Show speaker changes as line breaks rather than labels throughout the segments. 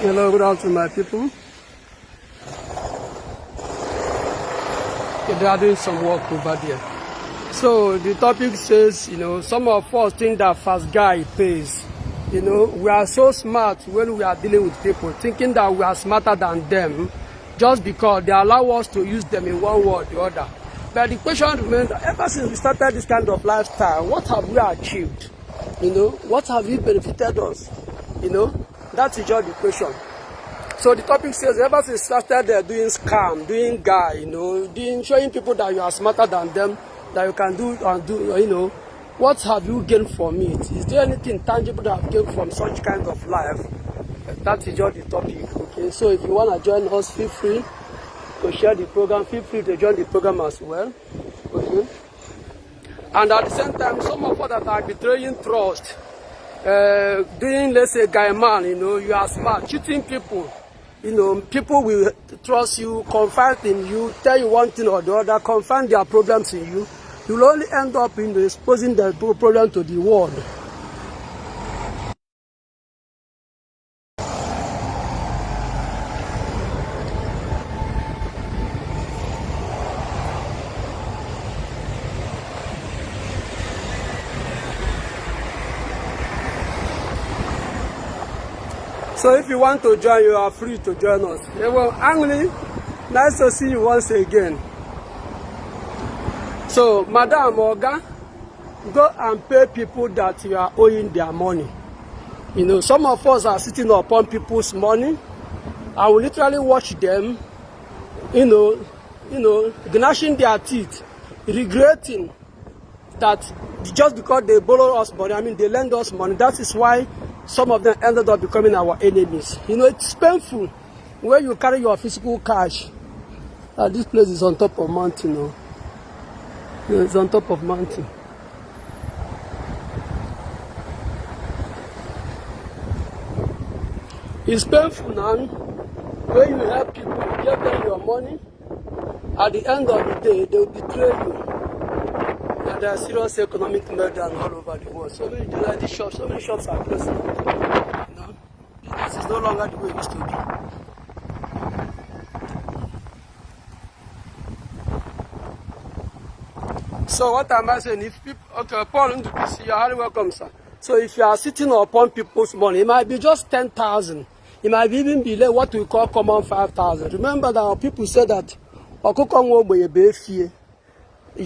Hello, good afternoon, my people. They are doing some work over there. So the topic says, some of us think that fast guy pays. We are so smart when we are dealing with people, thinking that we are smarter than them just because they allow us to use them in one way or the other. But the question remains, ever since we started this kind of lifestyle, what have we achieved? What have it benefited us? That is just the question. So the topic says, ever since you started doing scam, doing guy, showing people that you are smarter than them, that you can do and do, what have you gained from it? Is there anything tangible that have gained from such kind of life? That is just the topic. Okay, so if you want to join us, feel free to share the program. Feel free to join the program as well. Okay. And at the same time, some of us that are betraying trust, doing, let's say, guy man, you are smart, cheating people. People will trust you, confide in you, tell you one thing or the other, confide their problems in you. You'll only end up exposing the problem to the world. So if you want to join, you are free to join us. Yeah, well, Angli, nice to see you once again. So, Madam Oga, go and pay people that you are owing their money. Some of us are sitting upon people's money. I will literally watch them, gnashing their teeth, regretting that just because they borrow us money, they lend us money. That is why some of them ended up becoming our enemies. It's painful when you carry your physical cash. This place is on top of mountain, it's on top of mountain. It's painful now when you help people, you give them your money. At the end of the day, they will betray you. And there are serious economic meltdown all over the world. So many shops, so many shops are closing. Business is no longer the way it used to be. So what am I saying? If people, okay, Paul, you are highly welcome, sir. So if you are sitting upon people's money, it might be just 10,000. It might even be like what we call common 5,000. Remember that our people say that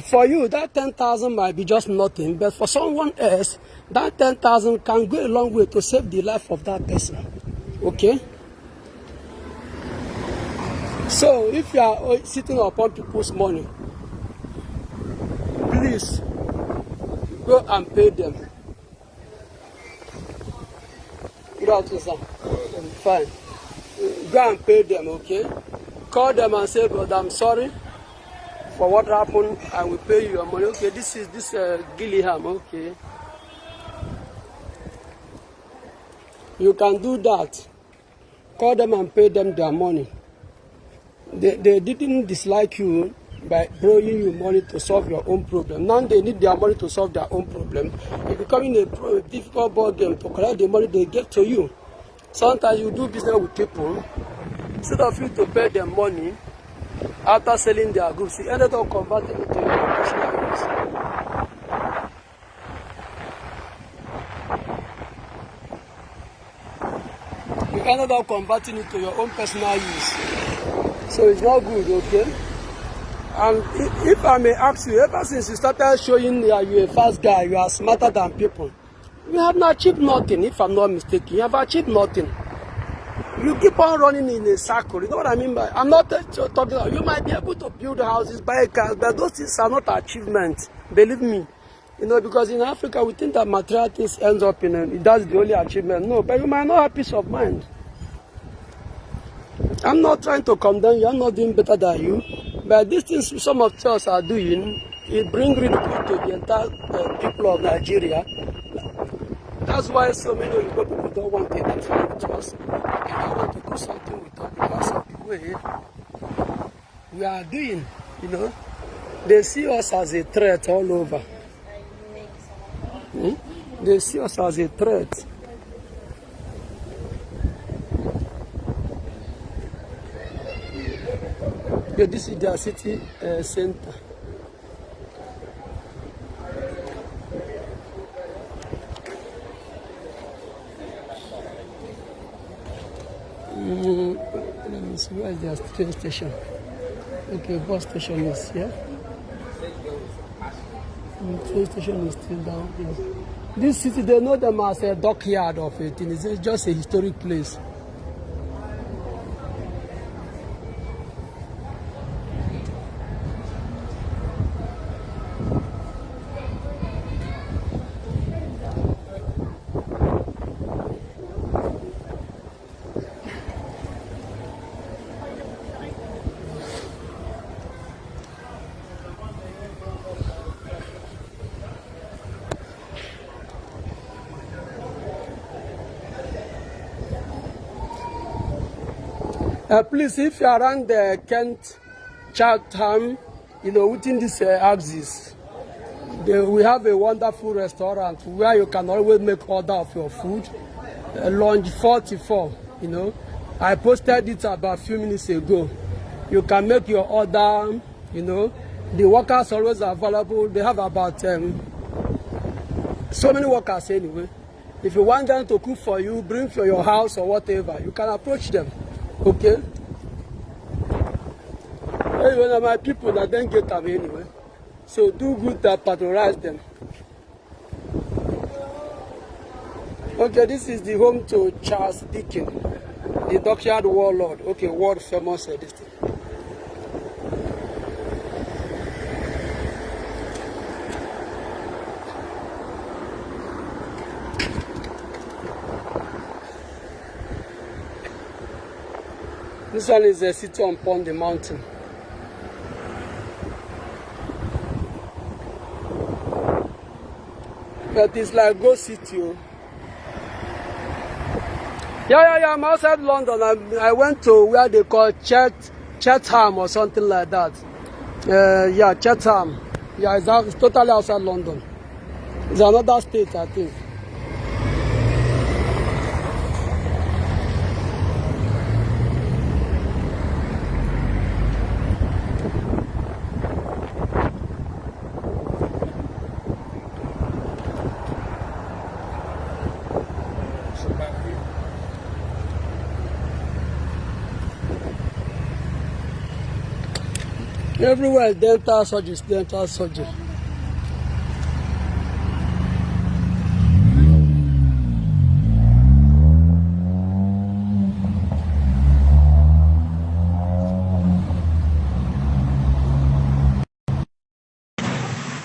for you, that 10,000 might be just nothing, but for someone else, that 10,000 can go a long way to save the life of that person. Okay? So if you are sitting upon people's money, please go and pay them. Good afternoon, sir. Fine. Go and pay them, okay? Call them and say, God, I'm sorry for what happened. I will pay you your money. Okay, this is Gillingham, okay? You can do that. Call them and pay them their money. They didn't dislike you by borrowing you money to solve your own problem. Now they need their money to solve their own problem. It's becoming a difficult ball game to collect the money they give to you. Sometimes you do business with people, instead of you to pay them money after selling their goods, you ended up converting it to your personal use. You ended up converting it to your own personal use. So it's not good, okay? And if I may ask you, ever since you started showing that you're a fast guy, you are smarter than people, you have not achieved nothing, if I'm not mistaken. You have achieved nothing. You keep on running in a circle. You know what I mean by? I'm not talking about, you might be able to build houses, buy cars, but those things are not achievements. Believe me. Because in Africa, we think that material things ends up that's the only achievement. No, but you might not have peace of mind. I'm not trying to condemn you. I'm not doing better than you. But these things some of us are doing, it brings ridicule to the entire people of Nigeria. That's why so many people don't want to identify with us. They don't want to do something with us because of the way we are doing. They see us as a threat all over. They see us as a threat. Okay, this is their city center. Let me see, where is their train station? Okay, bus station is here. Train station is still down here. This city, they know them as a dockyard of it. It's just a historic place. Please, if you're around the Kent, Chatham, within this axis, we have a wonderful restaurant where you can always make order of your food. Lounge 44, I posted it about a few minutes ago. You can make your order, The workers always available. They have about so many workers anyway. If you want them to cook for you, bring for your house or whatever, you can approach them. Okay? Anyway, my people that then get them anyway. So do good to patronize them. Okay, this is the home to Charles Dickens, the dockyard warlord. Okay, world famous this thing. This one is a city upon the mountain. But it's like Go City. Yeah, I'm outside London. I went to where they call Chatham or something like that. Yeah, Chatham. Yeah, it's totally outside London. It's another state, I think. Everywhere is dental surgery, dental surgery.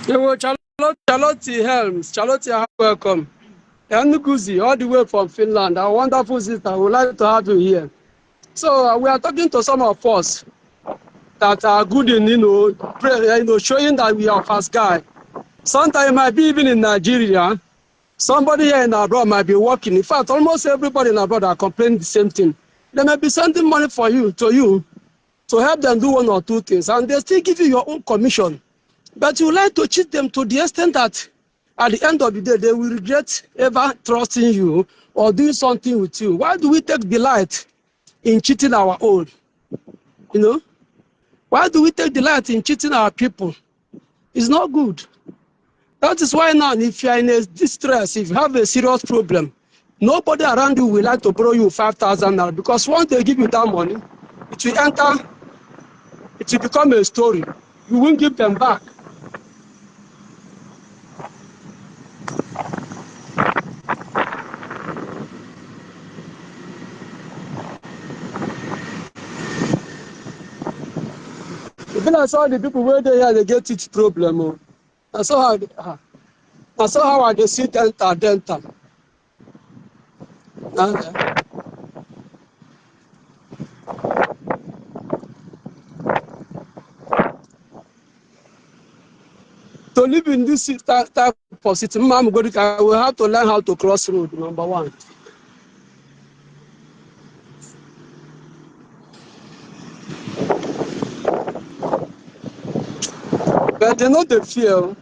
Yeah, Charlotte Helms, Charlotte, welcome. Yanukuzi, all the way from Finland, our wonderful sister, I would like to have you here. So we are talking to some of us that are good in, showing that we are fast guy. Sometimes it might be even in Nigeria, somebody here in abroad might be working. In fact, almost everybody in abroad are complaining the same thing. They may be sending money to you to help them do one or two things, and they still give you your own commission. But you like to cheat them to the extent that at the end of the day, they will regret ever trusting you or doing something with you. Why do we take delight in cheating our own? Why do we take delight in cheating our people? It's not good. That is why now, if you are in a distress, if you have a serious problem, nobody around you will like to borrow you 5,000 naira, because once they give you that money, it will become a story. You won't give them back. Even I saw the people where they get it problem. I saw how they see dental. To live in this type of city, I will have to learn how to cross road, number one. But they know the fear.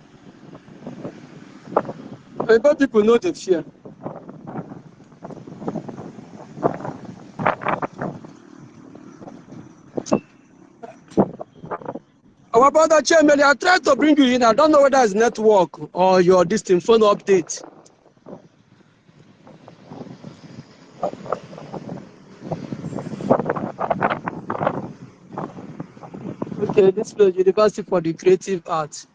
But people know the fear. Our brother Chairman, I tried to bring you in. I don't know whether it's network or your distant phone update. Okay, this place, University for the Creative Arts.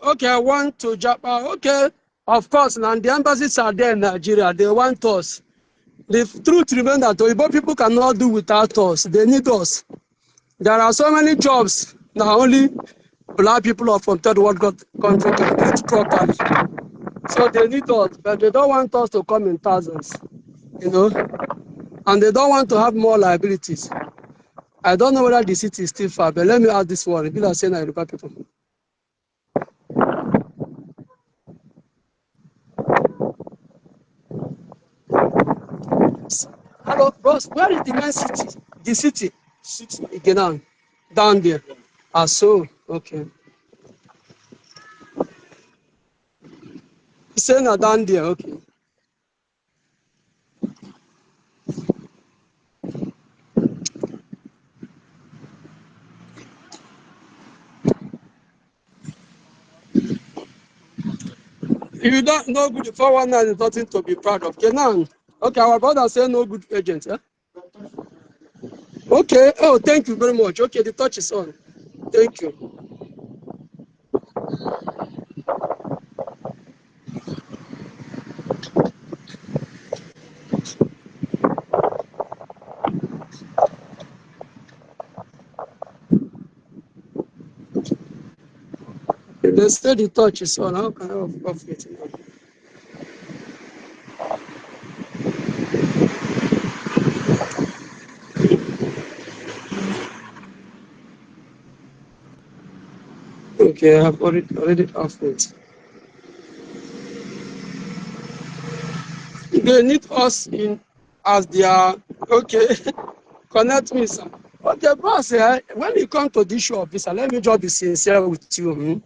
Okay, I want to Japan. Okay, of course, now the embassies are there in Nigeria. They want us. The truth remains that Oyibo people cannot do without us. They need us. There are so many jobs now only black people or from third world country can do it properly. So they need us, but they don't want us to come in thousands, you know, and they don't want to have more liabilities. I don't know whether the city is still far, but let me ask this one. People are saying Yoruba people. Hello, boss. Where is the main city? The city. City again down there. Ah, so okay. He's saying down there. Okay. If you don't know good 419 is nothing to be proud of. Kenan. Okay, our brother say no good agent. Eh? Okay. Oh, thank you very much. Okay, the touch is on. Thank you. They say the touch is on. How can I off it? Okay, I have already off it. They need us in as their okay. Connect me, sir. Okay, boss, when you come to this show of visa, let me just be sincere with you.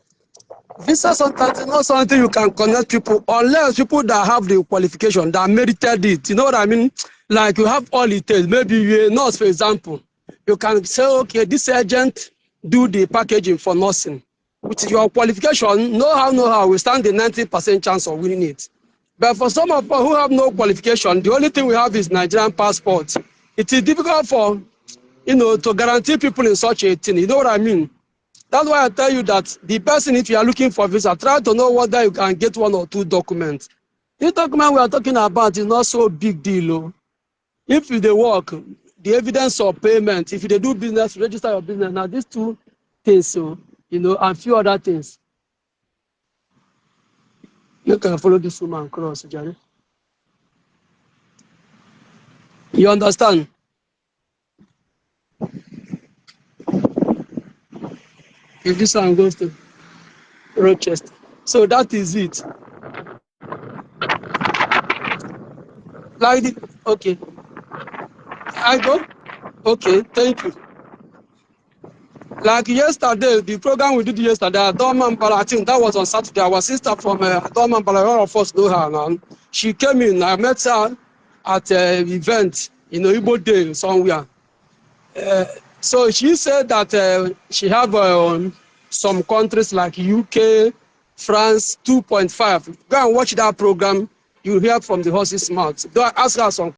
Visa sometimes is not something you can connect people unless people that have the qualification that merited it. You know what I mean? Like you have all it takes. Maybe you're a nurse, for example. You can say, okay, this agent do the packaging for nursing. With your qualification, know how, we stand the 90% chance of winning it. But for some of us who have no qualification, the only thing we have is Nigerian passport. It is difficult for, to guarantee people in such a thing. You know what I mean? That's why I tell you that the person, if you are looking for visa, try to know whether you can get one or two documents. This document we are talking about is not so big deal. Oh. If they work, the evidence of payment, if they do business, register your business. Now these two things, so and few other things. You can follow this woman across, Jerry. You understand? If this one goes to Rochester. So that is it. Like the, okay. I go? Okay, thank you. Like yesterday, the program we did yesterday, I think that was on Saturday. Our sister from all of us know her now. She came in, I met her at an event in Igbo Day somewhere. So she said that she have some countries like UK, France 2.5. Go and watch that program. You hear from the horse's mouth. Go ask her some